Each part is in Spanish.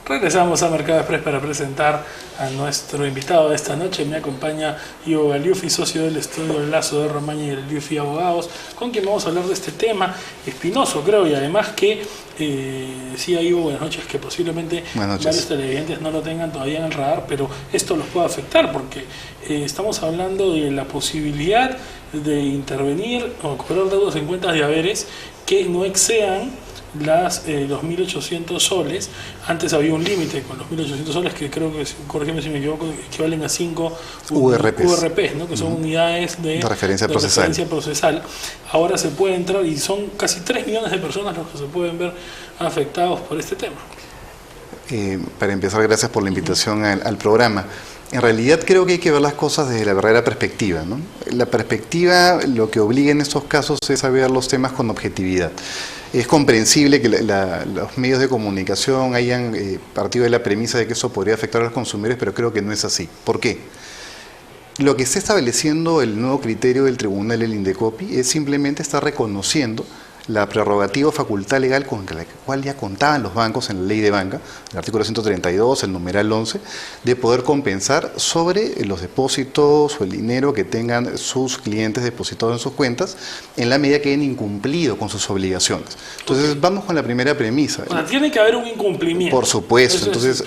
Regresamos a Mercado Express para presentar a nuestro invitado de esta noche. Me acompaña Ivo Galiuffi, socio del estudio Lazo de Romaña y Galiuffi Abogados, con quien vamos a hablar de este tema espinoso, creo, y además que decía Ivo, buenas noches, que posiblemente varios televidentes no lo tengan todavía en el radar, pero esto los puede afectar porque estamos hablando de la posibilidad de intervenir o cobrar deudas en cuentas de haberes que no excedan los 1.800 soles. Antes había un límite con los 1.800 soles que creo que, corrígeme si me equivoco, equivalen a 5 URPs, ¿no? Que son unidades de referencia procesal. Ahora se puede entrar y son casi 3 millones de personas los que se pueden ver afectados por este tema. Para empezar, gracias por la invitación al programa. En realidad creo que hay que ver las cosas desde la verdadera perspectiva, ¿no? La perspectiva lo que obliga en estos casos es a ver los temas con objetividad. Es comprensible que los medios de comunicación hayan partido de la premisa de que eso podría afectar a los consumidores, pero creo que no es así. ¿Por qué? Lo que está estableciendo el nuevo criterio del tribunal, el Indecopi, es simplemente estar reconociendo la prerrogativa o facultad legal con la cual ya contaban los bancos en la ley de banca, el artículo 132, el numeral 11, de poder compensar sobre los depósitos o el dinero que tengan sus clientes depositados en sus cuentas en la medida que hayan incumplido con sus obligaciones. Entonces, vamos con la primera premisa. O sea, tiene que haber un incumplimiento. Por supuesto. Entonces,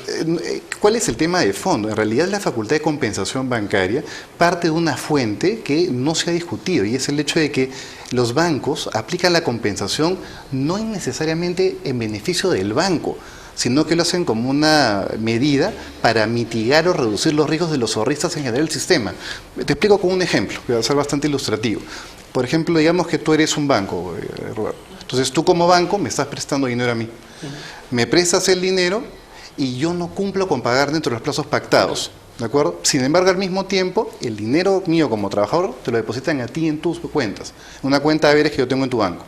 ¿cuál es el tema de fondo? En realidad, la facultad de compensación bancaria parte de una fuente que no se ha discutido, y es el hecho de que los bancos aplican la compensación no necesariamente en beneficio del banco, sino que lo hacen como una medida para mitigar o reducir los riesgos de los ahorristas en general del sistema. Te explico con un ejemplo, que va a ser bastante ilustrativo. Por ejemplo, digamos que tú eres un banco, Roberto. Entonces tú como banco me estás prestando dinero a mí. Me prestas el dinero y yo no cumplo con pagar dentro de los plazos pactados. ¿De acuerdo? Sin embargo, al mismo tiempo, el dinero mío como trabajador te lo depositan a ti en tus cuentas, una cuenta de haberes que yo tengo en tu banco.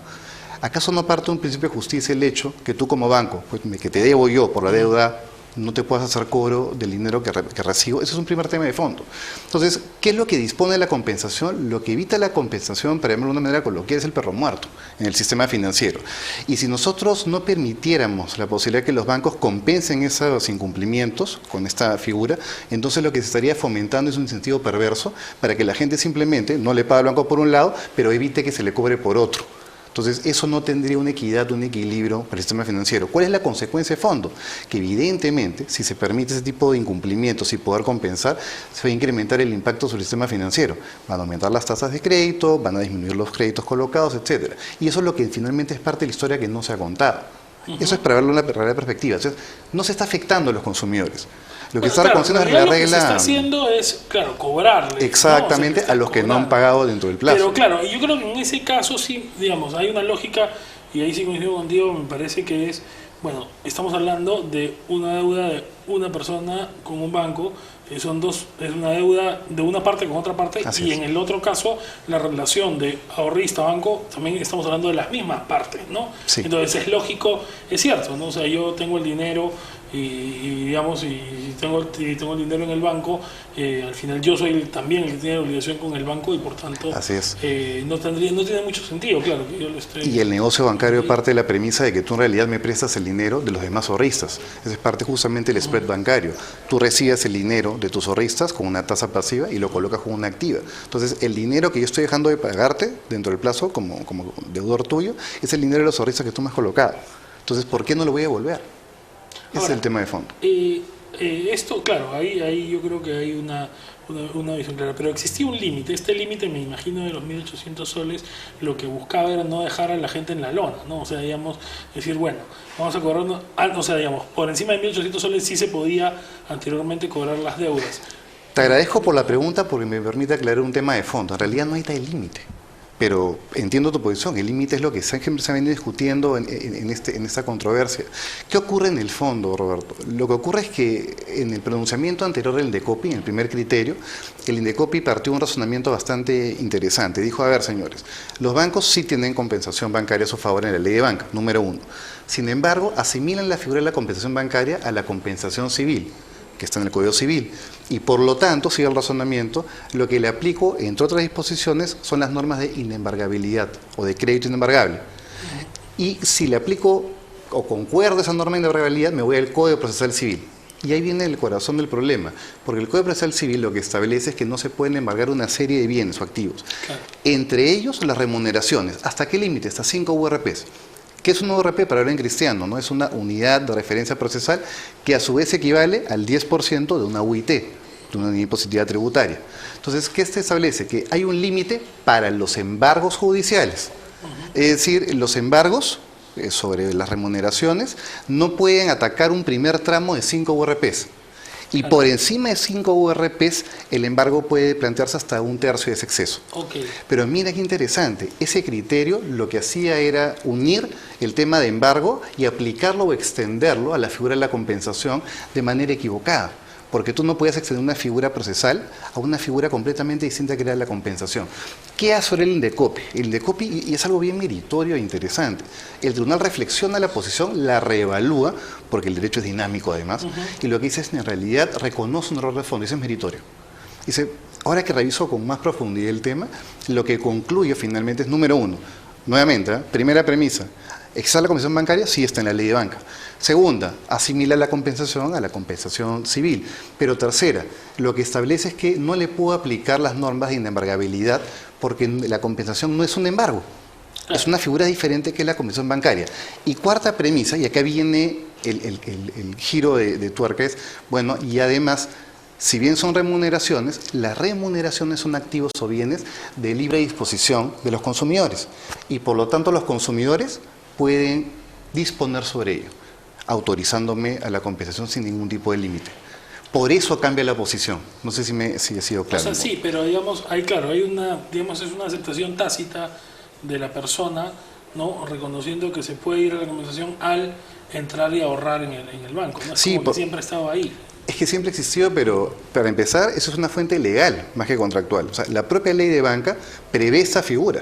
¿Acaso no parte de un principio de justicia el hecho que tú como banco, pues, que te debo yo por la deuda, no te puedas hacer cobro del dinero que recibo? Ese es un primer tema de fondo. Entonces, ¿qué es lo que dispone la compensación? Lo que evita la compensación, para llamarlo de una manera coloquial, es el perro muerto en el sistema financiero. Y si nosotros no permitiéramos la posibilidad de que los bancos compensen esos incumplimientos con esta figura, entonces lo que se estaría fomentando es un incentivo perverso para que la gente simplemente no le pague al banco por un lado, pero evite que se le cobre por otro. Entonces, eso no tendría una equidad, un equilibrio para el sistema financiero. ¿Cuál es la consecuencia de fondo? Que evidentemente, si se permite ese tipo de incumplimientos y poder compensar, se va a incrementar el impacto sobre el sistema financiero. Van a aumentar las tasas de crédito, van a disminuir los créditos colocados, etcétera. Y eso es lo que finalmente es parte de la historia que no se ha contado. Eso es para verlo en la verdadera perspectiva. Entonces, no se está afectando a los consumidores. Lo que está reconociendo es la regla. Lo que se está haciendo es, claro, cobrarles. Exactamente, ¿no? O sea, a los que no han pagado dentro del plazo. Pero claro, yo creo que en ese caso sí, digamos, hay una lógica, y ahí sí coincido contigo, me parece que es, bueno, estamos hablando de una deuda de una persona con un banco, son dos, es una deuda de una parte con otra parte, y en el otro caso, la relación de ahorrista-banco, también estamos hablando de las mismas partes, ¿no? Sí. Entonces es lógico, es cierto, ¿no? O sea, yo tengo el dinero y digamos, y tengo el dinero en el banco, al final yo soy también el que tiene la obligación con el banco y por tanto no tiene mucho sentido, claro, que yo lo esté. Y el negocio bancario parte de la premisa de que tú en realidad me prestas el dinero de los demás ahorristas. Esa es parte justamente del spread bancario. Tú recibes el dinero de tus ahorristas con una tasa pasiva y lo colocas con una activa. Entonces, el dinero que yo estoy dejando de pagarte dentro del plazo como deudor tuyo es el dinero de los ahorristas que tú me has colocado. Entonces, ¿por qué no lo voy a devolver? Ese es el tema de fondo. Esto, claro, ahí yo creo que hay una visión clara, pero existía un límite. Este límite, me imagino, de los 1.800 soles, lo que buscaba era no dejar a la gente en la lona, ¿no? O sea, digamos, decir, bueno, vamos a cobrarnos, o sea, digamos, por encima de 1.800 soles sí se podía anteriormente cobrar las deudas. Te agradezco por la pregunta porque me permite aclarar un tema de fondo. En realidad no hay tal límite. Pero entiendo tu posición, el límite es lo que siempre se ha venido discutiendo en esta controversia. ¿Qué ocurre en el fondo, Roberto? Lo que ocurre es que en el pronunciamiento anterior del Indecopi, en el primer criterio, el Indecopi partió un razonamiento bastante interesante. Dijo, a ver, señores, los bancos sí tienen compensación bancaria a su favor en la ley de banca, número 1. Sin embargo, asimilan la figura de la compensación bancaria a la compensación civil, que está en el Código Civil, y por lo tanto, sigue el razonamiento, lo que le aplico, entre otras disposiciones, son las normas de inembargabilidad o de crédito inembargable. Y si le aplico o concuerdo esa norma de embargabilidad, me voy al Código Procesal Civil. Y ahí viene el corazón del problema, porque el Código Procesal Civil lo que establece es que no se pueden embargar una serie de bienes o activos, claro, entre ellos las remuneraciones. ¿Hasta qué límite? Hasta 5 URPs. ¿Qué es un URP para hablar en cristiano? ¿No? Es una unidad de referencia procesal que a su vez equivale al 10% de una UIT, de una unidad impositiva tributaria. Entonces, ¿qué se establece? Que hay un límite para los embargos judiciales. Es decir, los embargos sobre las remuneraciones no pueden atacar un primer tramo de 5 URPs. Y por encima de 5 URPs, el embargo puede plantearse hasta 1/3 de ese exceso. Okay. Pero mira qué interesante, ese criterio lo que hacía era unir el tema de embargo y aplicarlo o extenderlo a la figura de la compensación de manera equivocada. Porque tú no puedes extender una figura procesal a una figura completamente distinta que era la compensación. ¿Qué hace ahora el INDECOPI? El INDECOPI, y es algo bien meritorio e interesante, el tribunal reflexiona la posición, la reevalúa, porque el derecho es dinámico además, y lo que dice es que en realidad reconoce un error de fondo, y eso es meritorio. Dice, ahora que reviso con más profundidad el tema, lo que concluye finalmente es, número uno, nuevamente, primera premisa, ¿existe la compensación bancaria? Sí, está en la ley de banca. Segunda, asimila la compensación a la compensación civil. Pero tercera, lo que establece es que no le puedo aplicar las normas de inembargabilidad porque la compensación no es un embargo. Es una figura diferente que la compensación bancaria. Y cuarta premisa, y acá viene el giro de tuerca, es, bueno, y además, si bien son remuneraciones, las remuneraciones son activos o bienes de libre disposición de los consumidores. Y por lo tanto los consumidores pueden disponer sobre ello, autorizándome a la compensación sin ningún tipo de límite. Por eso cambia la posición. No sé si ha sido claro. O sea, sí, pero digamos, hay una, digamos, es una aceptación tácita de la persona, ¿no? Reconociendo que se puede ir a la compensación al entrar y ahorrar en el banco, ¿no? Es sí, como que siempre ha estado ahí. Es que siempre existió, pero para empezar, eso es una fuente legal, más que contractual. O sea, la propia ley de banca prevé esa figura.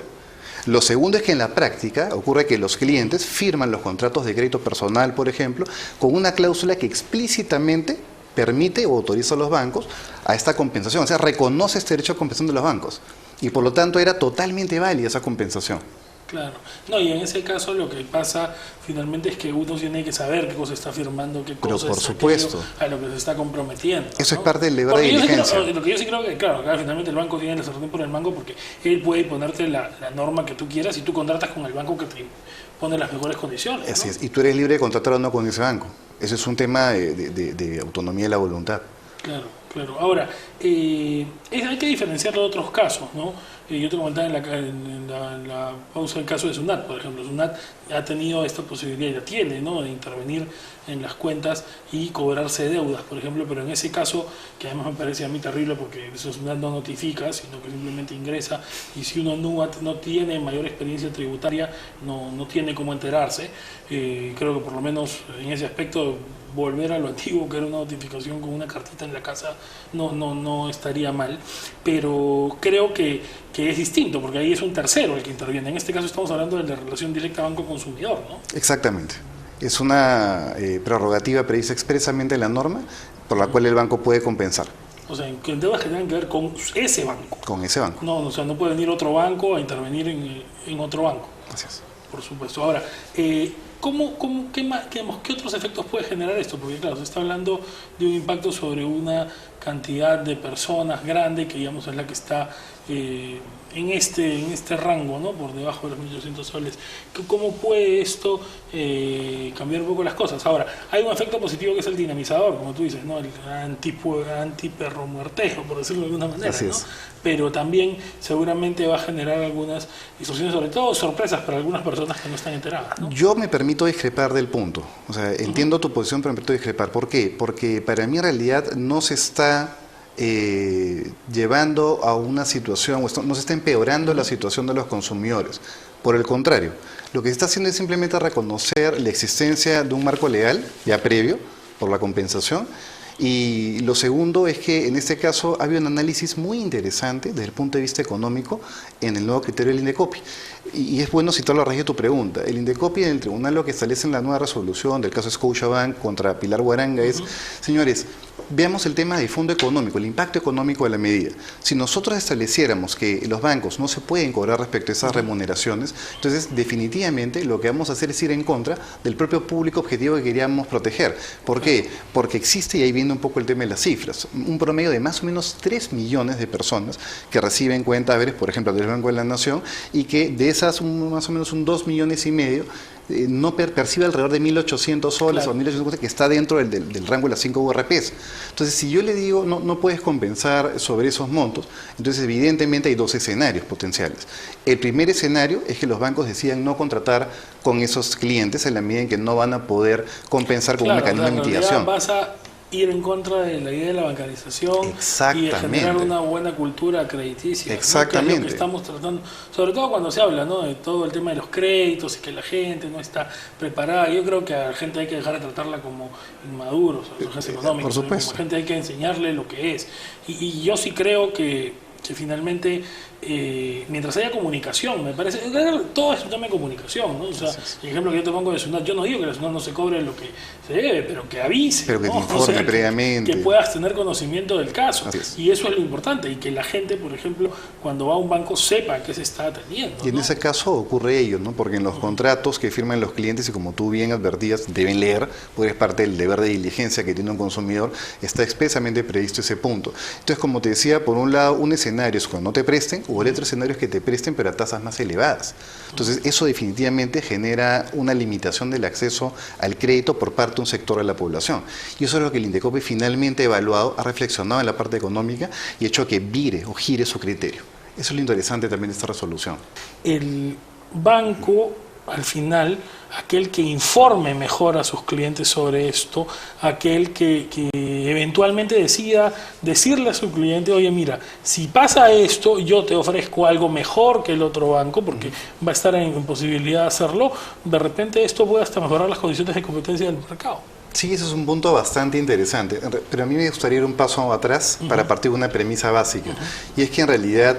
Lo segundo es que en la práctica ocurre que los clientes firman los contratos de crédito personal, por ejemplo, con una cláusula que explícitamente permite o autoriza a los bancos a esta compensación. O sea, reconoce este derecho a compensación de los bancos. Y por lo tanto era totalmente válida esa compensación. Claro. No, y en ese caso lo que pasa finalmente es que uno tiene que saber qué cosa está firmando, qué cosa por supuesto, a lo que se está comprometiendo. Eso, ¿no? es parte del deber de diligencia. Lo que yo sí creo que, claro, acá finalmente el banco tiene la sartén por el mango porque él puede ponerte la norma que tú quieras y tú contratas con el banco que te pone las mejores condiciones, ¿no? Así es, y tú eres libre de contratar o no con ese banco. Ese es un tema de autonomía de la voluntad. Claro, claro. Ahora, hay que diferenciar de otros casos, ¿no? Yo te comentaba en la pausa el caso de SUNAT, por ejemplo. SUNAT ha tenido esta posibilidad, ya tiene, ¿no?, de intervenir en las cuentas y cobrarse deudas, por ejemplo, pero en ese caso, que además me parece a mí terrible porque SUNAT no notifica, sino que simplemente ingresa, y si uno no tiene mayor experiencia tributaria, no tiene cómo enterarse. Creo que por lo menos en ese aspecto volver a lo antiguo, que era una notificación con una cartita en la casa, no estaría mal, pero creo que es distinto, porque ahí es un tercero el que interviene. En este caso estamos hablando de la relación directa banco-consumidor, ¿no? Exactamente. Es una prerrogativa prevista expresamente en la norma por la cual el banco puede compensar. O sea, en deudas que tengan que ver con ese banco. Con ese banco. No, o sea, no puede venir otro banco a intervenir en otro banco. Gracias. Por supuesto. Ahora, ¿qué otros efectos puede generar esto? Porque claro, se está hablando de un impacto sobre una cantidad de personas grande que digamos es la que está en este rango, ¿no?, por debajo de los 1.800 soles. ¿Cómo puede esto cambiar un poco las cosas? Ahora, hay un efecto positivo que es el dinamizador, como tú dices, ¿no?, el anti-perro muertejo, por decirlo de alguna manera, Así es. ¿no? Pero también seguramente va a generar algunas distorsiones, sobre todo sorpresas para algunas personas que no están enteradas, ¿no? Yo me permito discrepar del punto. O sea, entiendo tu posición, pero me permito discrepar. ¿Por qué? Porque para mí en realidad no se está llevando a una situación, no se está empeorando la situación de los consumidores. Por el contrario, lo que se está haciendo es simplemente reconocer la existencia de un marco legal ya previo por la compensación Y lo segundo es que en este caso había un análisis muy interesante desde el punto de vista económico en el nuevo criterio del INDECOPI. Y es bueno citarlo a raíz de tu pregunta. El INDECOPI en el tribunal lo que establece en la nueva resolución del caso Scotiabank contra Pilar Guaranga es, señores, veamos el tema de fondo económico, el impacto económico de la medida. Si nosotros estableciéramos que los bancos no se pueden cobrar respecto a esas remuneraciones, entonces definitivamente lo que vamos a hacer es ir en contra del propio público objetivo que queríamos proteger. ¿Por qué? Porque existe, y ahí viene un poco el tema de las cifras, un promedio de más o menos 3 millones de personas que reciben cuenta haberes, por ejemplo, del Banco de la Nación, y que de esas más o menos un 2,5 millones no percibe alrededor de 1.800 soles o 1.800 soles, que está dentro del rango de las 5 URPs. Entonces, si yo le digo no puedes compensar sobre esos montos, entonces evidentemente hay dos escenarios potenciales. El primer escenario es que los bancos decidan no contratar con esos clientes en la medida en que no van a poder compensar con un mecanismo de mitigación. Vas a ir en contra de la idea de la bancarización y de generar una buena cultura crediticia. Exactamente. ¿No? Que es lo que estamos tratando, sobre todo cuando se habla, ¿no?, de todo el tema de los créditos y que la gente no está preparada. Yo creo que a la gente hay que dejar de tratarla como inmaduros, a los agentes económicos. Por supuesto. Como gente hay que enseñarle lo que es. Y yo sí creo que finalmente, mientras haya comunicación, me parece, todo es un tema de comunicación, ¿no? O sea, el ejemplo que yo te pongo de SUNAT, yo no digo que la SUNAT no se cobre lo que se debe, pero que avise, pero que ¿no? te informe previamente, que puedas tener conocimiento del caso, y eso es lo importante, y que la gente, por ejemplo, cuando va a un banco sepa que se está atendiendo, ¿no? Y en ese caso ocurre ello, ¿no? Porque en los contratos que firman los clientes, y como tú bien advertías, deben leer, porque es parte del deber de diligencia que tiene un consumidor, está expresamente previsto ese punto. Entonces, como te decía, por un lado, un escenario es cuando no te presten, o el otro escenario es que te presten, pero a tasas más elevadas. Entonces, eso definitivamente genera una limitación del acceso al crédito por parte de un sector de la población. Y eso es lo que el INDECOPI finalmente ha evaluado, ha reflexionado en la parte económica y ha hecho que vire o gire su criterio. Eso es lo interesante también de esta resolución. El banco, al final, aquel que informe mejor a sus clientes sobre esto, aquel que eventualmente decida decirle a su cliente, oye, mira, si pasa esto, yo te ofrezco algo mejor que el otro banco, porque va a estar en posibilidad de hacerlo, de repente esto puede hasta mejorar las condiciones de competencia del mercado. Sí, ese es un punto bastante interesante, pero a mí me gustaría ir un paso atrás para partir de una premisa básica, y es que en realidad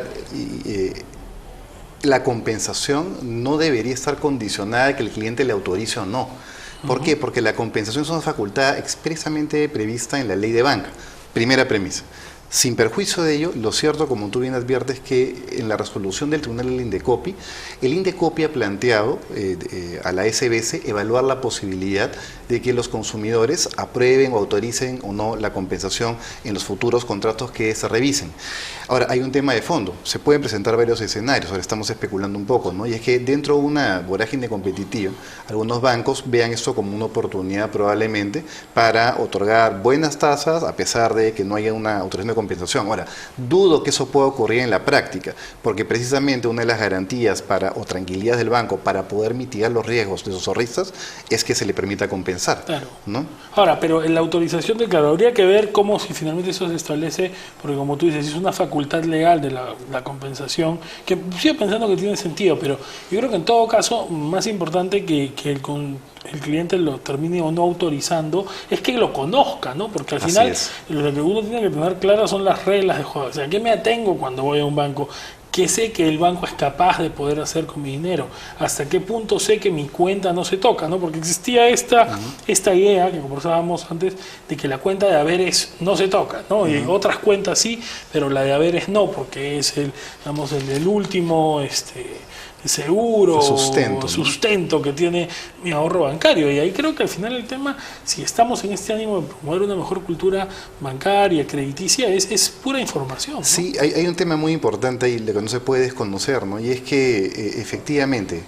la compensación no debería estar condicionada a que el cliente le autorice o no. ¿Por qué? Porque la compensación es una facultad expresamente prevista en la ley de banca. Primera premisa. Sin perjuicio de ello, lo cierto, como tú bien adviertes, que en la resolución del Tribunal del INDECOPI, el INDECOPI ha planteado a la SBS evaluar la posibilidad de que los consumidores aprueben o autoricen o no la compensación en los futuros contratos que se revisen. Ahora, hay un tema de fondo. Se pueden presentar varios escenarios, ahora estamos especulando un poco, ¿no? Y es que dentro de una vorágine competitiva, algunos bancos vean esto como una oportunidad probablemente para otorgar buenas tasas a pesar de que no haya una autorización de compensación. Ahora, dudo que eso pueda ocurrir en la práctica, porque precisamente una de las garantías o tranquilidad del banco para poder mitigar los riesgos de sus ahorristas es que se le permita compensar. Claro. ¿No? Ahora, pero en la autorización claro, habría que ver cómo si finalmente eso se establece, porque como tú dices, es una facultad legal de la compensación, que sigo pensando que tiene sentido, pero yo creo que en todo caso, más importante que el cliente lo termine o no autorizando, es que lo conozca, ¿no? Porque al final lo que uno tiene que tener claras son las reglas de juego. O sea, ¿a qué me atengo cuando voy a un banco? ¿Qué sé que el banco es capaz de poder hacer con mi dinero? ¿Hasta qué punto sé que mi cuenta no se toca? ¿No? Porque existía esta idea que conversábamos antes de que la cuenta de haberes no se toca, ¿no? Y otras cuentas sí, pero la de haberes no, porque es el último seguro, sustento que tiene mi ahorro bancario. Y ahí creo que al final el tema, si estamos en este ánimo de promover una mejor cultura bancaria, crediticia, es pura información, ¿no? Sí, hay un tema muy importante y lo que no se puede desconocer, ¿no? Y es que efectivamente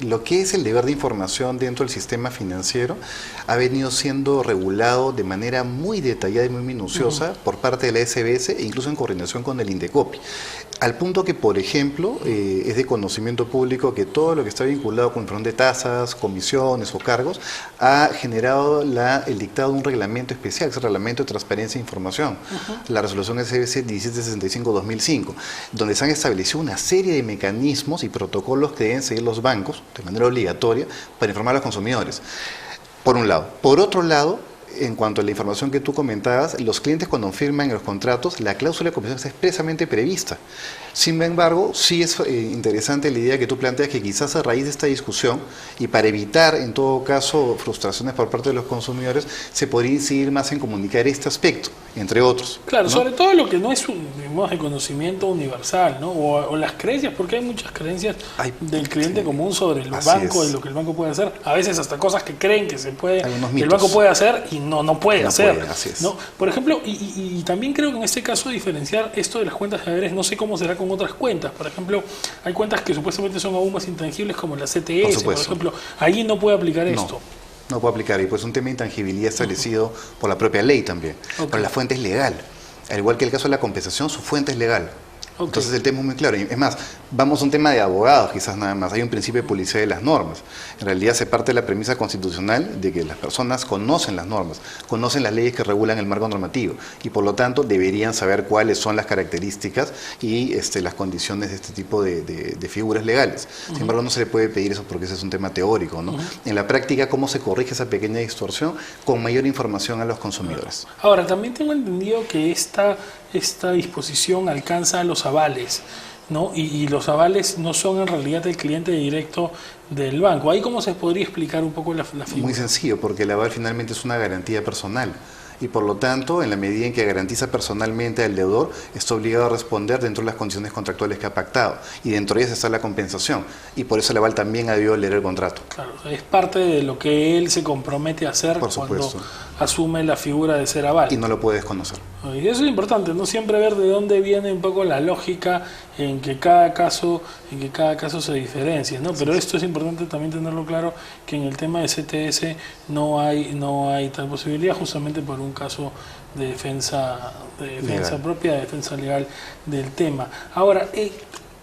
lo que es el deber de información dentro del sistema financiero ha venido siendo regulado de manera muy detallada y muy minuciosa por parte de la SBS e incluso en coordinación con el INDECOPI. Al punto que, por ejemplo, es de conocimiento público que todo lo que está vinculado con el patrón de tasas, comisiones o cargos ha generado el dictado de un reglamento especial, que es el Reglamento de Transparencia e Información, la resolución SBS 1765-2005, donde se han establecido una serie de mecanismos y protocolos que deben seguir los bancos de manera obligatoria para informar a los consumidores, por un lado. Por otro lado, en cuanto a la información que tú comentabas, los clientes cuando firman los contratos, la cláusula de compensación está expresamente prevista. Sin embargo, sí es interesante la idea que tú planteas que quizás a raíz de esta discusión y para evitar en todo caso frustraciones por parte de los consumidores, se podría incidir más en comunicar este aspecto, entre otros. Claro, ¿no? sobre todo lo que no es un digamos, de conocimiento universal, ¿no? O las creencias, porque hay muchas creencias del cliente común sobre el banco y lo que el banco puede hacer. A veces hasta cosas que creen que se puede, que el banco puede hacer y no puede hacer. ¿No? Por ejemplo, y también creo que en este caso diferenciar esto de las cuentas de haberes, no sé cómo será con otras cuentas. Por ejemplo, hay cuentas que supuestamente son aún más intangibles como la CTS, por ejemplo. Ahí no puede aplicar esto. No puede aplicar, y pues un tema de intangibilidad establecido por la propia ley también. Pero la fuente es legal. Al igual que el caso de la compensación, su fuente es legal. Entonces el tema es muy claro. Es más, vamos a un tema de abogados quizás nada más. Hay un principio de publicidad de las normas. En realidad se parte de la premisa constitucional de que las personas conocen las normas, conocen las leyes que regulan el marco normativo y por lo tanto deberían saber cuáles son las características y las condiciones de este tipo de figuras legales. Sin embargo, no se le puede pedir eso porque ese es un tema teórico, ¿no? En la práctica, ¿cómo se corrige esa pequeña distorsión? Con mayor información a los consumidores. Ahora, también tengo entendido que esta disposición alcanza a los avales, ¿no? Y los avales no son en realidad el cliente directo del banco. ¿Ahí cómo se podría explicar un poco la figura? Muy sencillo, porque el aval finalmente es una garantía personal. Y por lo tanto, en la medida en que garantiza personalmente al deudor, está obligado a responder dentro de las condiciones contractuales que ha pactado. Y dentro de ellas está la compensación. Y por eso el aval también ha debido leer el contrato. Claro, es parte de lo que él se compromete a hacer cuando asume la figura de ser aval. Y no lo puede desconocer. Y eso es importante, no siempre ver de dónde viene un poco la lógica en que cada caso se diferencia, ¿no? Pero esto es importante también tenerlo claro, que en el tema de CTS no hay tal posibilidad, justamente por un caso de defensa propia, de defensa legal del tema. Ahora,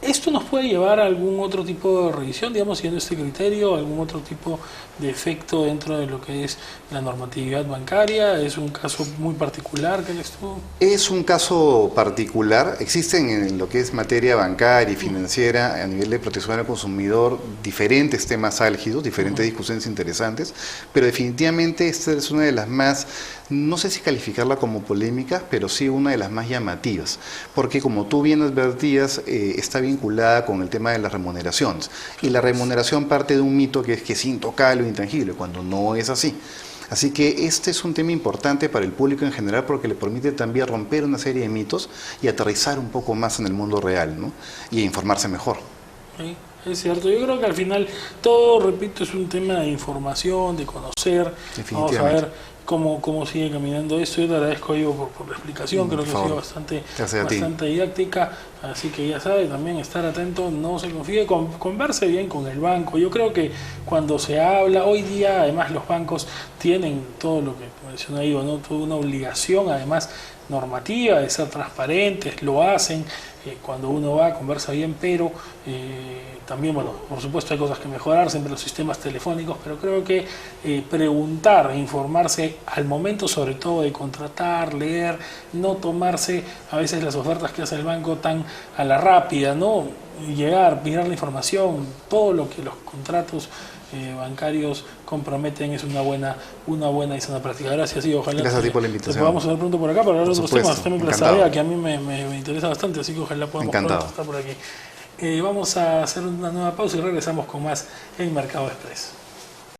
¿esto nos puede llevar a algún otro tipo de revisión, digamos, siguiendo este criterio, algún otro tipo de efecto dentro de lo que es la normatividad bancaria? ¿Es un caso muy particular que esto? Es un caso particular. Existen en lo que es materia bancaria y financiera, a nivel de protección al consumidor, diferentes temas álgidos, diferentes discusiones interesantes, pero definitivamente esta es una de las más, no sé si calificarla como polémica, pero sí una de las más llamativas, porque como tú bien advertías, está vinculada con el tema de las remuneraciones, y la remuneración parte de un mito que es que es intocable o intangible, cuando no es así. Así que este es un tema importante para el público en general porque le permite también romper una serie de mitos y aterrizar un poco más en el mundo real, ¿no? Y informarse mejor. Sí, es cierto. Yo creo que al final todo, repito, es un tema de información, de conocer. Vamos a ver cómo sigue caminando esto. Yo te agradezco, Ivo, por la explicación. Creo que ha sido bastante didáctica. Así que ya sabe, también estar atento, no se confíe, converse bien con el banco. Yo creo que cuando se habla, hoy día además los bancos tienen todo lo que menciona Ivo, ¿no? Toda una obligación además normativa de ser transparentes, lo hacen. Cuando uno va, conversa bien, pero también, bueno, por supuesto hay cosas que mejorar, siempre los sistemas telefónicos, pero creo que preguntar, informarse al momento sobre todo de contratar, leer, no tomarse a veces las ofertas que hace el banco tan a la rápida, ¿no? Llegar, mirar la información, todo lo que los contratos bancarios comprometen es una buena y sana práctica. Gracias y ojalá gracias a ti por la invitación. Podamos hablar pronto por acá para hablar de otros temas. También la tarea que a mí me interesa bastante, así que ojalá podamos pronto estar por aquí. Vamos a hacer una nueva pausa y regresamos con más en Mercado Express.